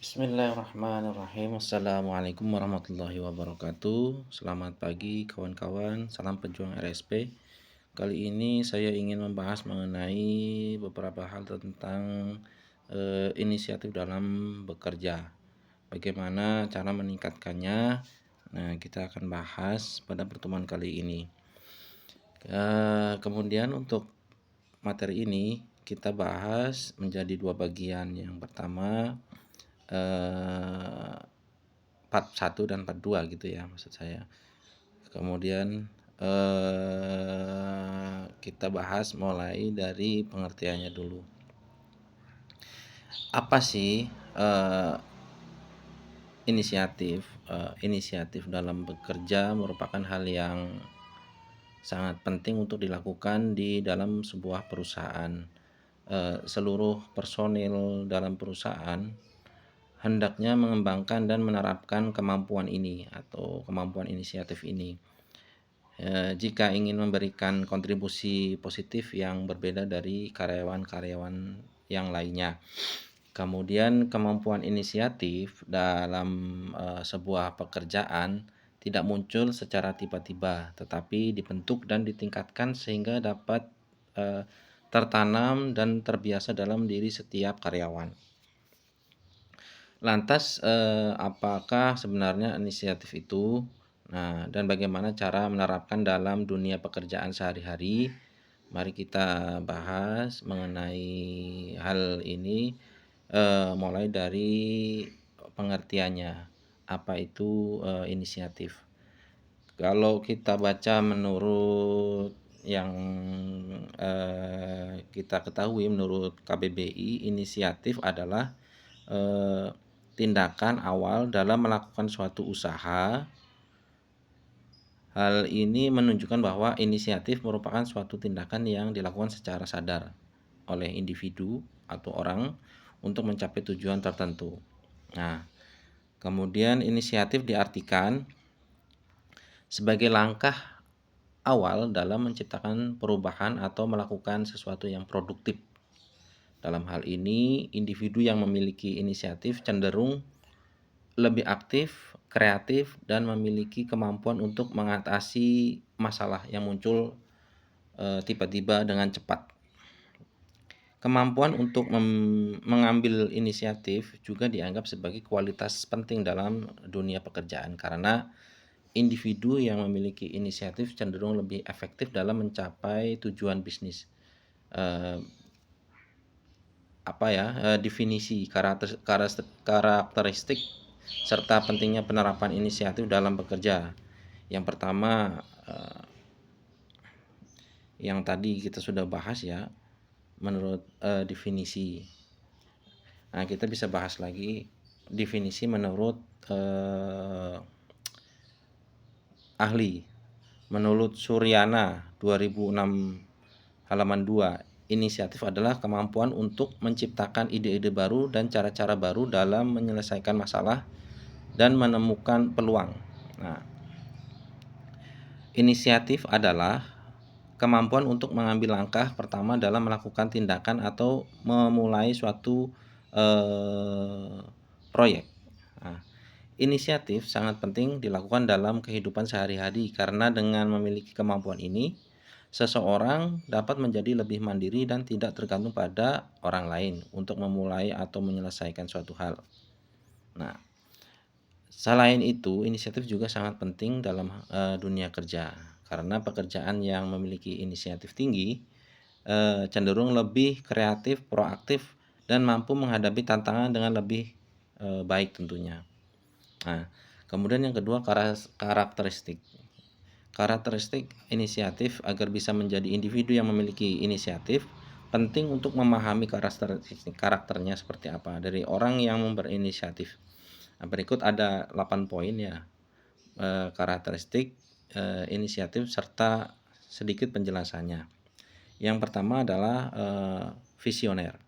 Bismillahirrahmanirrahim. Assalamualaikum warahmatullahi wabarakatuh. Selamat pagi kawan-kawan, salam pejuang RSP. Kali ini saya ingin membahas mengenai beberapa hal tentang inisiatif dalam bekerja. Bagaimana cara meningkatkannya? Nah, kita akan bahas pada pertemuan kali ini. Kemudian untuk materi ini kita bahas menjadi dua bagian. Yang pertama part 1 dan part 2 gitu ya maksud saya. Kemudian kita bahas mulai dari pengertiannya dulu. Apa sih inisiatif? Inisiatif dalam bekerja merupakan hal yang sangat penting untuk dilakukan di dalam sebuah perusahaan. Seluruh personil dalam perusahaan hendaknya mengembangkan dan menerapkan kemampuan ini atau kemampuan inisiatif ini. Jika ingin memberikan kontribusi positif yang berbeda dari karyawan-karyawan yang lainnya. Kemudian kemampuan inisiatif dalam sebuah pekerjaan tidak muncul secara tiba-tiba, tetapi dibentuk dan ditingkatkan sehingga dapat tertanam dan terbiasa dalam diri setiap karyawan. Lantas, apakah sebenarnya inisiatif itu? Nah, dan bagaimana cara menerapkan dalam dunia pekerjaan sehari-hari? Mari kita bahas mengenai hal ini, mulai dari pengertiannya. Apa itu inisiatif? Kalau kita baca menurut yang kita ketahui menurut KBBI, inisiatif adalah tindakan awal dalam melakukan suatu usaha. Hal ini menunjukkan bahwa inisiatif merupakan suatu tindakan yang dilakukan secara sadar oleh individu atau orang untuk mencapai tujuan tertentu. Nah, kemudian inisiatif diartikan sebagai langkah awal dalam menciptakan perubahan atau melakukan sesuatu yang produktif. Dalam hal ini, individu yang memiliki inisiatif cenderung lebih aktif, kreatif, dan memiliki kemampuan untuk mengatasi masalah yang muncul tiba-tiba dengan cepat. Kemampuan untuk mengambil inisiatif juga dianggap sebagai kualitas penting dalam dunia pekerjaan karena individu yang memiliki inisiatif cenderung lebih efektif dalam mencapai tujuan bisnis. Definisi karakteristik serta pentingnya penerapan inisiatif dalam bekerja. Yang pertama, yang tadi kita sudah bahas ya, menurut definisi. Nah, kita bisa bahas lagi definisi menurut ahli. Menurut Suryana 2006 halaman 2, inisiatif adalah kemampuan untuk menciptakan ide-ide baru dan cara-cara baru dalam menyelesaikan masalah dan menemukan peluang. Nah, inisiatif adalah kemampuan untuk mengambil langkah pertama dalam melakukan tindakan atau memulai suatu proyek. Nah, inisiatif sangat penting dilakukan dalam kehidupan sehari-hari karena dengan memiliki kemampuan ini, seseorang dapat menjadi lebih mandiri dan tidak tergantung pada orang lain untuk memulai atau menyelesaikan suatu hal. Nah, selain itu, inisiatif juga sangat penting dalam dunia kerja karena pekerjaan yang memiliki inisiatif tinggi cenderung lebih kreatif, proaktif, dan mampu menghadapi tantangan dengan lebih baik tentunya. Nah, kemudian yang kedua karakteristik. Karakteristik inisiatif agar bisa menjadi individu yang memiliki inisiatif penting untuk memahami karakternya seperti apa dari orang yang berinisiatif. Nah, berikut ada 8 poin ya karakteristik inisiatif serta sedikit penjelasannya. Yang pertama adalah visioner.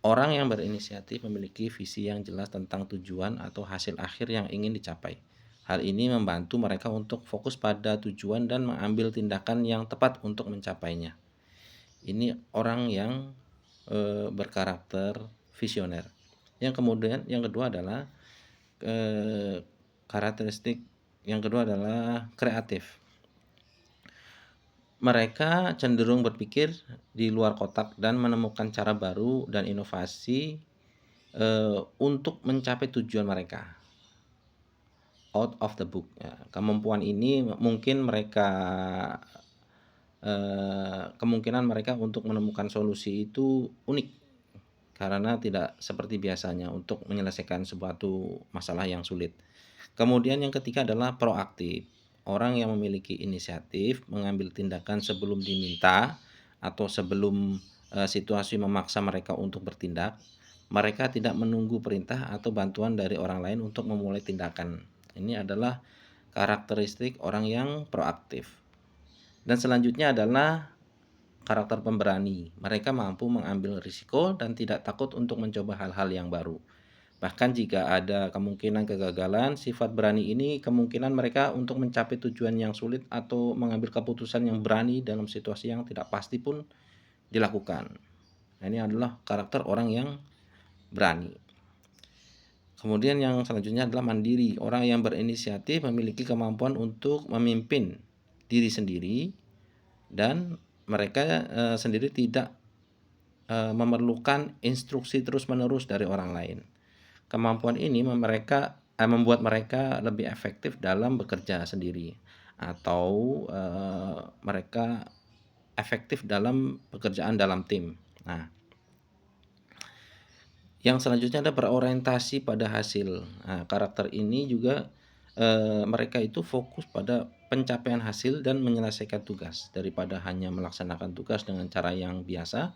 Orang yang berinisiatif memiliki visi yang jelas tentang tujuan atau hasil akhir yang ingin dicapai. Hal ini membantu mereka untuk fokus pada tujuan dan mengambil tindakan yang tepat untuk mencapainya. Ini orang yang berkarakter visioner. Yang kedua adalah karakteristik yang kedua adalah kreatif. Mereka cenderung berpikir di luar kotak dan menemukan cara baru dan inovasi untuk mencapai tujuan mereka. Out of the book. Ya, kemampuan ini mungkin mereka kemungkinan mereka untuk menemukan solusi itu unik karena tidak seperti biasanya untuk menyelesaikan suatu masalah yang sulit. Kemudian yang ketiga adalah proaktif. Orang yang memiliki inisiatif mengambil tindakan sebelum diminta atau sebelum situasi memaksa mereka untuk bertindak. Mereka tidak menunggu perintah atau bantuan dari orang lain untuk memulai tindakan. Ini adalah karakteristik orang yang proaktif. Dan selanjutnya adalah karakter pemberani. Mereka mampu mengambil risiko dan tidak takut untuk mencoba hal-hal yang baru. Bahkan jika ada kemungkinan kegagalan, sifat berani ini kemungkinan mereka untuk mencapai tujuan yang sulit atau mengambil keputusan yang berani dalam situasi yang tidak pasti pun dilakukan. Nah, ini adalah karakter orang yang berani. Kemudian yang selanjutnya adalah mandiri. Orang yang berinisiatif memiliki kemampuan untuk memimpin diri sendiri dan mereka sendiri tidak memerlukan instruksi terus-menerus dari orang lain. Kemampuan ini membuat mereka lebih efektif dalam bekerja sendiri atau mereka efektif dalam pekerjaan dalam tim. Nah, yang selanjutnya ada berorientasi pada hasil. Nah, karakter ini juga mereka itu fokus pada pencapaian hasil dan menyelesaikan tugas daripada hanya melaksanakan tugas dengan cara yang biasa.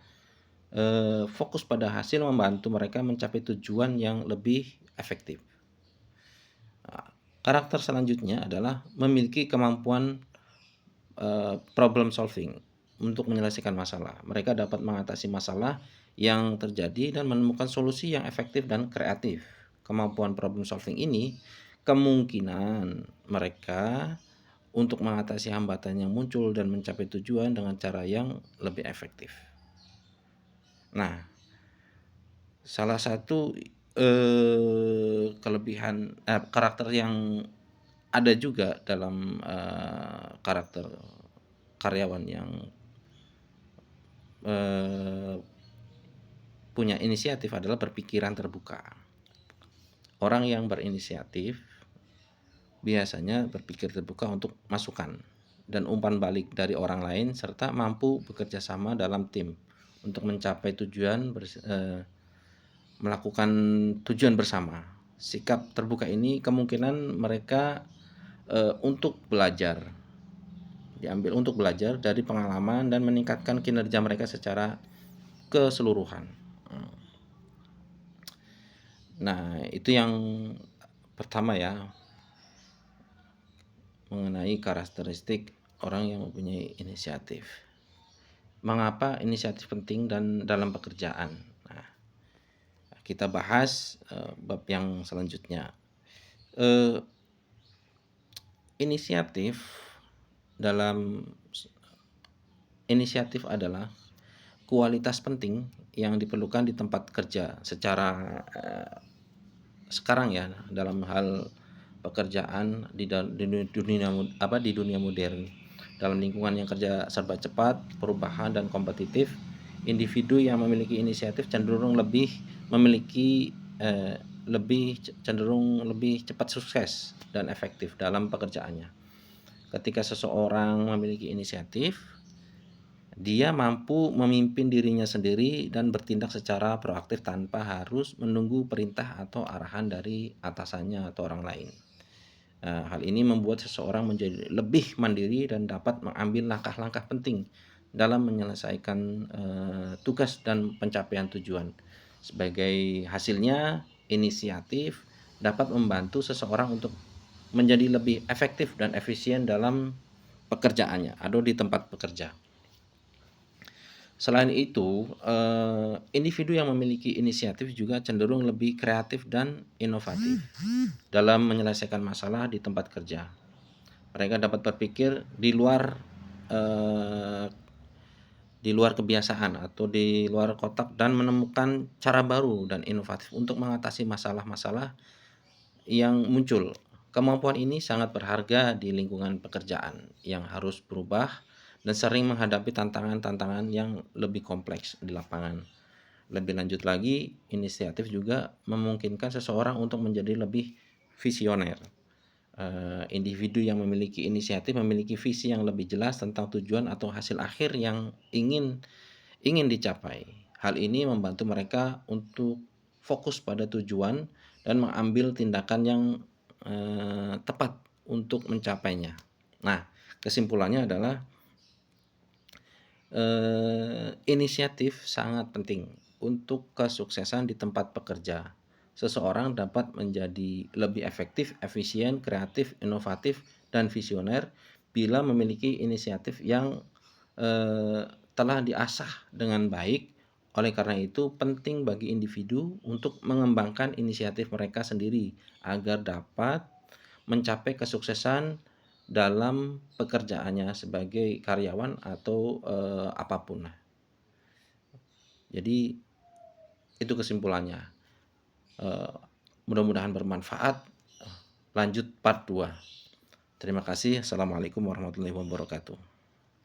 Fokus pada hasil membantu mereka mencapai tujuan yang lebih efektif. Nah, karakter selanjutnya adalah memiliki kemampuan problem solving untuk menyelesaikan masalah. Mereka dapat mengatasi masalah yang terjadi dan menemukan solusi yang efektif dan kreatif. Kemampuan problem solving ini kemungkinan mereka untuk mengatasi hambatan yang muncul dan mencapai tujuan dengan cara yang lebih efektif. Nah, salah satu kelebihan karakter yang ada juga dalam karakter karyawan yang punya inisiatif adalah berpikiran terbuka. Orang yang berinisiatif biasanya berpikir terbuka untuk masukan dan umpan balik dari orang lain serta mampu bekerja sama dalam tim untuk mencapai melakukan tujuan bersama. Sikap terbuka ini kemungkinan mereka diambil untuk belajar dari pengalaman dan meningkatkan kinerja mereka secara keseluruhan. Nah, itu yang pertama ya, mengenai karakteristik orang yang mempunyai inisiatif. Mengapa inisiatif penting dan dalam pekerjaan? Nah, kita bahas bab yang selanjutnya. Inisiatif adalah kualitas penting yang diperlukan di tempat kerja secara sekarang ya, dalam hal pekerjaan di dunia modern. Dalam lingkungan yang kerja serba cepat, perubahan dan kompetitif, individu yang memiliki inisiatif cenderung lebih cepat sukses dan efektif dalam pekerjaannya. Ketika seseorang memiliki inisiatif, dia mampu memimpin dirinya sendiri dan bertindak secara proaktif tanpa harus menunggu perintah atau arahan dari atasannya atau orang lain. Hal ini membuat seseorang menjadi lebih mandiri dan dapat mengambil langkah-langkah penting dalam menyelesaikan tugas dan pencapaian tujuan. Sebagai hasilnya, inisiatif dapat membantu seseorang untuk menjadi lebih efektif dan efisien dalam pekerjaannya atau di tempat bekerja. Selain itu, individu yang memiliki inisiatif juga cenderung lebih kreatif dan inovatif dalam menyelesaikan masalah di tempat kerja. Mereka dapat berpikir di luar di luar kebiasaan atau di luar kotak dan menemukan cara baru dan inovatif untuk mengatasi masalah-masalah yang muncul. Kemampuan ini sangat berharga di lingkungan pekerjaan yang harus berubah dan sering menghadapi tantangan-tantangan yang lebih kompleks di lapangan. Lebih lanjut lagi, inisiatif juga memungkinkan seseorang untuk menjadi lebih visioner. Individu yang memiliki inisiatif memiliki visi yang lebih jelas tentang tujuan atau hasil akhir yang ingin dicapai. Hal ini membantu mereka untuk fokus pada tujuan dan mengambil tindakan yang tepat untuk mencapainya. Nah, kesimpulannya adalah inisiatif sangat penting untuk kesuksesan di tempat bekerja. Seseorang dapat menjadi lebih efektif, efisien, kreatif, inovatif, dan visioner bila memiliki inisiatif yang telah diasah dengan baik. Oleh karena itu, penting bagi individu untuk mengembangkan inisiatif mereka sendiri agar dapat mencapai kesuksesan dalam pekerjaannya sebagai karyawan atau apapun. Jadi itu kesimpulannya. Mudah-mudahan bermanfaat. Lanjut part 2. Terima kasih. Assalamualaikum warahmatullahi wabarakatuh.